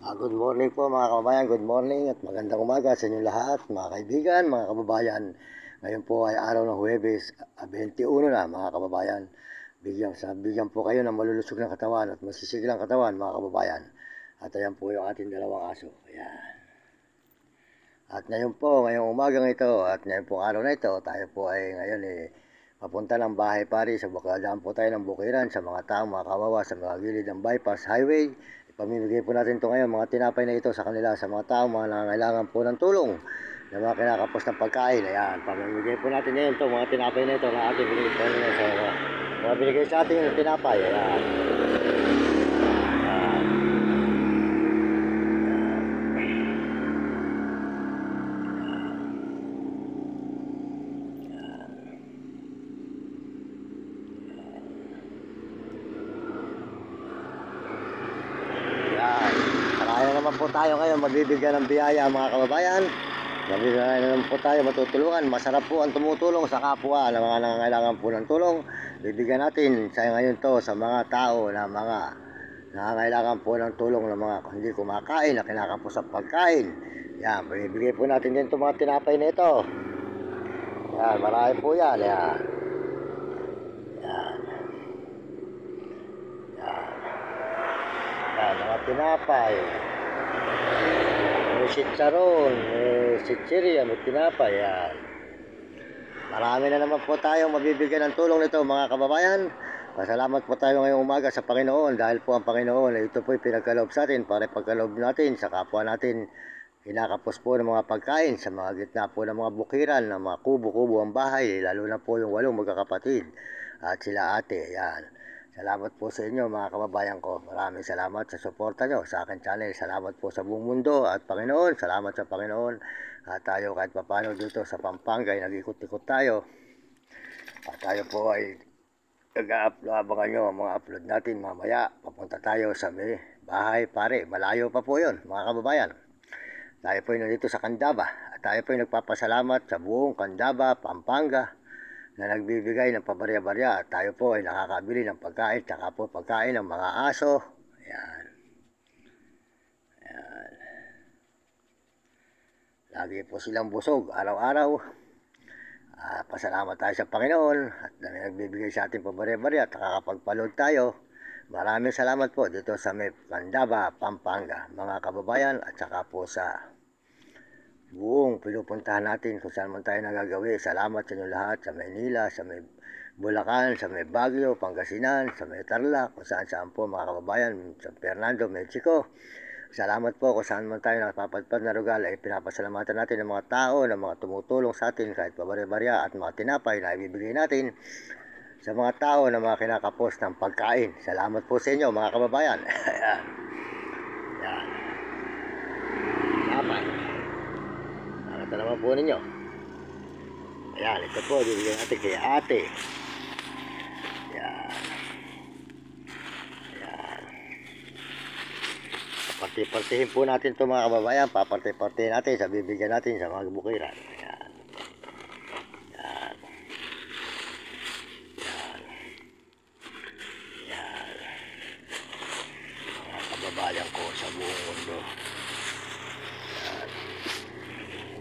Good morning po mga kababayan, good morning at magandang umaga sa inyong lahat, mga kaibigan, mga kababayan. Ngayon po ay araw ng Huwebes, 21 na mga kababayan. Bigyan po kayo ng malulusog na katawan at masisigilang katawan mga kababayan. At ayan po yung ating dalawang aso. Ayan. At ngayon po, ngayong umagang ito at ngayon po araw na ito, tayo po ay ngayon papunta ng bahay pari sa Bukadaan po tayo ng bukiran sa mga taong mga kawawa sa mga gilid ng bypass highway. Ipamimigay po natin ito ngayon, mga tinapay na ito sa kanila, sa mga taong mga nangangailangan po ng tulong na mga kinakapos ng pagkain. Ayan, pamimigay po natin ngayon ito, mga tinapay na ito na ating binigay sa mga binigay sa ating tinapay. Ayan. Kaya naman po tayo ngayon magbibigyan ng biyaya mga kababayan. Magbibigyan naman po tayo matutulungan. Masarap po ang tumutulong sa kapwa na mga nangangailangan po ng tulong. Bibigyan natin sa ngayon to sa mga tao na mga nangangailangan po ng tulong ng mga hindi kumakain na kinakapos sa pagkain. Yan, bibigyan po natin din itong mga tinapay na ito. Yan, marami po yan. Yan. Yan. Yan. Yan, mga tinapay. May sitsaron, may sitsirya, may tinapay. Yan. Marami na naman po tayong mabibigyan ng tulong nito mga kababayan. Pasalamat po tayo ngayong umaga sa Panginoon dahil po ang Panginoon ito po'y pinagkaloob sa atin para pagkaloob natin sa kapwa natin. Kinakapos po ng mga pagkain sa mga gitna po ng mga bukiran, ng mga kubo-kubo ang bahay, lalo na po yung 8 magkakapatid at sila ate. Yan. Salamat po sa inyo mga kababayan ko. Maraming salamat sa suporta nyo sa akin channel. Salamat po sa buong mundo at Panginoon. Salamat sa Panginoon. At tayo kahit papano dito sa Pampanga ay nag-ikot-ikot tayo. At tayo po ay nag-upload. Abangan nyo ang mga upload natin mamaya. Papunta tayo sa may bahay pare. Malayo pa po yun mga kababayan. Tayo po ay nandito sa Candaba. At tayo po ay nagpapasalamat sa buong Candaba, Pampanga na nagbibigay ng pabarya-barya at tayo po ay nakakabili ng pagkain tsaka po pagkain ng mga aso. Ayan. Ayan. Lagi po silang busog araw-araw. Pasalamat tayo sa Panginoon at nagbibigay sa ating pabarya-barya at nakakapagpaload tayo. Maraming salamat po dito sa may Candaba, Pampanga mga kababayan at saka po sa buong pinupuntahan natin kung saan man tayo nagagawi. Salamat sa inyo lahat sa Maynila, sa may Bulacan, sa may Baguio, Pangasinan, sa may Tarlac, kung saan po mga kababayan, sa Fernando, Mexico. Salamat po kung saan man tayo napapadpad na lugar ay pinapasalamatan natin ng mga tao, ng mga tumutulong sa atin kahit pabarya-barya at mga tinapay na ibibigay natin sa mga tao na mga kinakapos ng pagkain. Salamat po sa inyo mga kababayan. Ayan. Ayan. Tinapay. Ito naman po ninyo. Ayan, ito po, bibigyan natin kay ate. Ayan. Ayan. Paparti-partihin po natin ito mga kababayan. Paparti-partihin natin sa bibigyan natin sa mga bukiran. Ayan. Ayan. Ayan. Ayan. Mga kababayan ko sa buong mundo.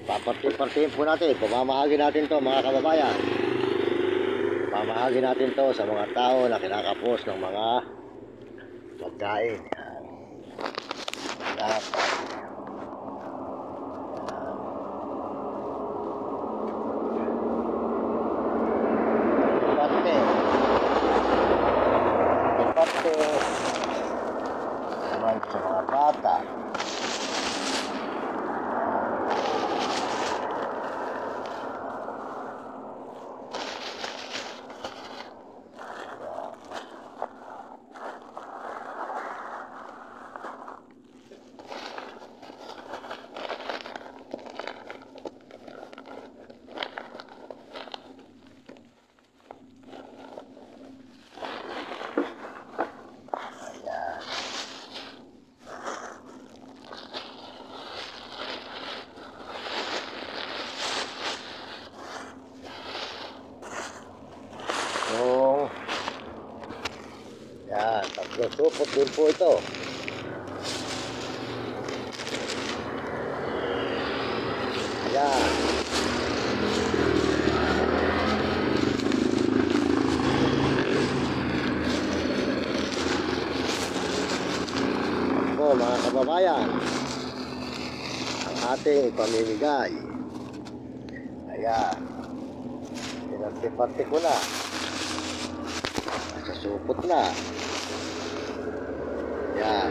Paparti-partihin po natin, pamamahagi natin to mga kababayan. Pamahagi natin to sa mga tao na kinakapos ng mga pagkain. Yan. Dapat. Parte. Parte. Naman sa mga bata. Yan, tatlong supot din po ito. po mga kababayan ang ating ipamimigay. Ayan, pinagpiparte ko na, nasasupot na. Ayan,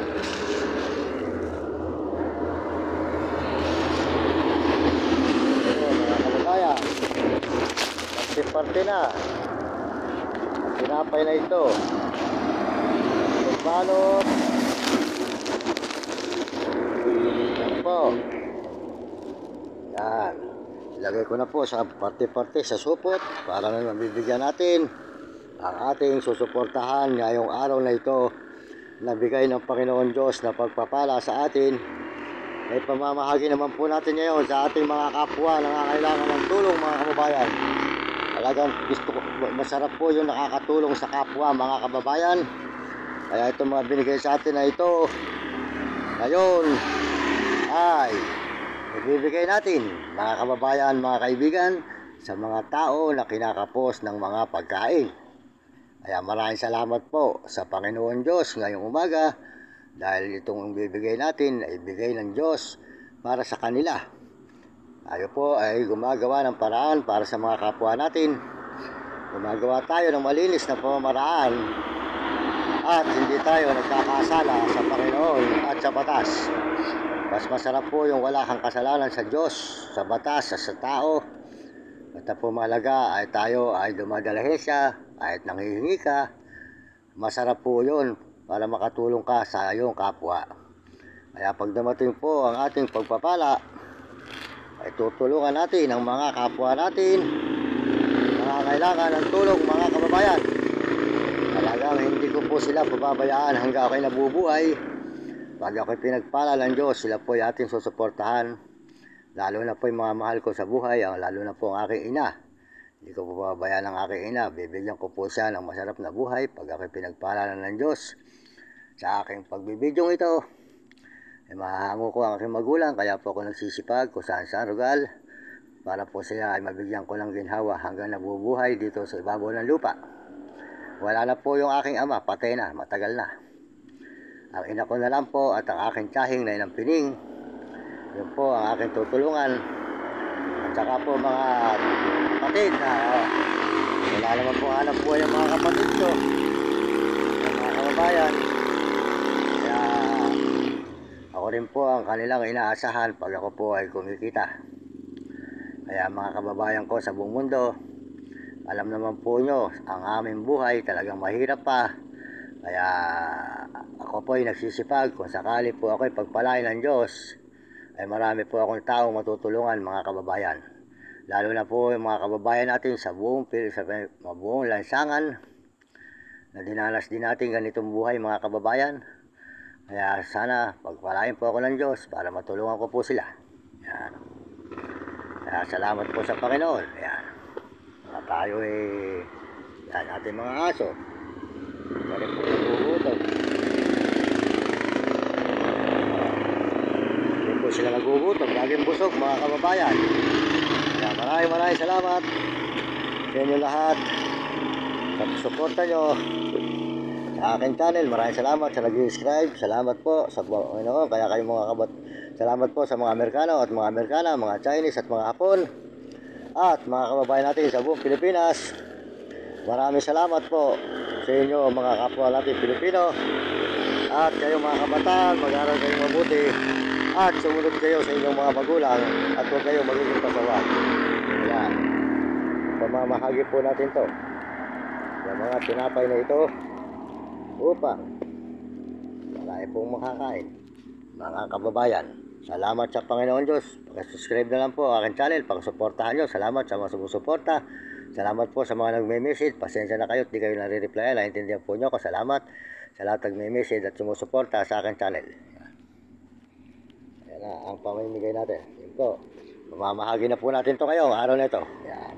ito mga kababayan, parte na ang tinapay na ito. Balot. Yan po. Yan. Ilagay ko na po sa parte-parte sa supot para na mabibigyan natin ang ating susuportahan ngayong araw na ito na bigay ng Panginoon Diyos na pagpapala sa atin. May pamamahagi naman po natin ngayon sa ating mga kapwa na nangangailangan ng tulong mga kababayan. Talagang gusto ko, masarap po yung nakakatulong sa kapwa mga kababayan. Kaya itong mga binigay sa atin na ito ngayon ay ibibigay natin mga kababayan, mga kaibigan, sa mga tao na kinakapos ng mga pagkain. Kaya maraming salamat po sa Panginoon Diyos ngayong umaga dahil itong ibibigay natin ay ibigay ng Diyos para sa kanila. Tayo po ay gumagawa ng paraan para sa mga kapwa natin. Gumagawa tayo ng malinis na pamamaraan at hindi tayo nagkakasala sa Panginoon at sa batas. Mas masarap po yung wala kang kasalanan sa Diyos, sa batas, sa tao. At ang pumalaga ay tayo ay dumadalahensya, kahit nanghihingi ka. Masarap po yun para makatulong ka sa iyong kapwa. Kaya pag dumating po ang ating pagpapala, ay tutulungan natin ang mga kapwa natin, mga kailangan ng tulong mga kababayan. Talagang hindi ko po sila pababayaan hanggang ako'y nabubuhay. Pag ako'y pinagpala ng Diyos, sila po ay ating susuportahan. Lalo na po yung mga mahal ko sa buhay, lalo na po ang aking ina. Hindi ko pababayaan ang aking ina. Bibigyan ko po siya ng masarap na buhay pag ako'y pinagpala ng Diyos. Sa aking pagbibidyong ito, ay mahahango ko ang aking magulang, kaya po ako nagsisipag kung saan rugal para po sila ay mabigyan ko ng ginhawa hanggang nabubuhay dito sa ibabaw ng lupa. Wala na po yung aking ama, patay na, matagal na. Ang ina ko na lang po at ang aking tiyahing na inang pining, yun po ang aking tutulungan. At saka po mga kapatid na wala naman po hanap po yung mga kapatid ko, yung mga kababayan. Kaya ako rin po ang kanilang inaasahan pag ako po ay kumikita. Kaya mga kababayan ko sa buong mundo, alam naman po nyo, ang aming buhay talagang mahirap pa. Kaya ako po ay nagsisipag kung sakali po ako ay pagpalain ng Diyos, ay marami po akong taong matutulungan mga kababayan. Lalo na po yung mga kababayan natin sa buong lansangan na dinanas din natin ganitong buhay mga kababayan. Kaya sana pagpalain po ako ng Diyos para matulungan ko po sila. Yan. Kaya salamat po sa Panginoon. Yan. At tayo yan ating mga aso. Balik po nagugutom. Hindi po sila nagugutom. Laging busog mga kababayan. Kaya maraming salamat sa inyo lahat sa suporta nyo sa aking channel. Maraming salamat sa nag-subscribe. Salamat po sa Panginoon. Kaya kayo mga salamat po sa mga Amerikano at mga Amerikana, mga Chinese at mga Hapon at mga kababayan natin sa buong Pilipinas. Maraming salamat po sa inyo mga kapwa natin Pilipino. At kayo mga kabataan, mag-aral kayong mabuti at sumunod kayo sa inyong mga magulang at huwag kayo magiging pasaway. Ayan, pamamahagi po natin to yung mga tinapay na ito upang marami pong makakain mga kababayan. Salamat sa Panginoon Diyos. Pag-subscribe na lang po ang aking channel, pag-suportahan nyo. Salamat sa mga sumusuporta. Salamat po sa mga nagme-message. Pasensya na kayo at di kayo nare-replyan. Naintindihan po nyo ako. Salamat sa lahat nagme-message at sumusuporta sa aking channel. Ayan na ang pamimigay natin. Yan po. Mamamahagi na po natin ito ngayong araw na ito. Ayan.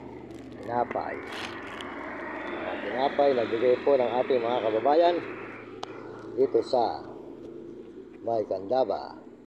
Tinapay. Tinapay na bigay po ng ating mga kababayan dito sa May Candaba.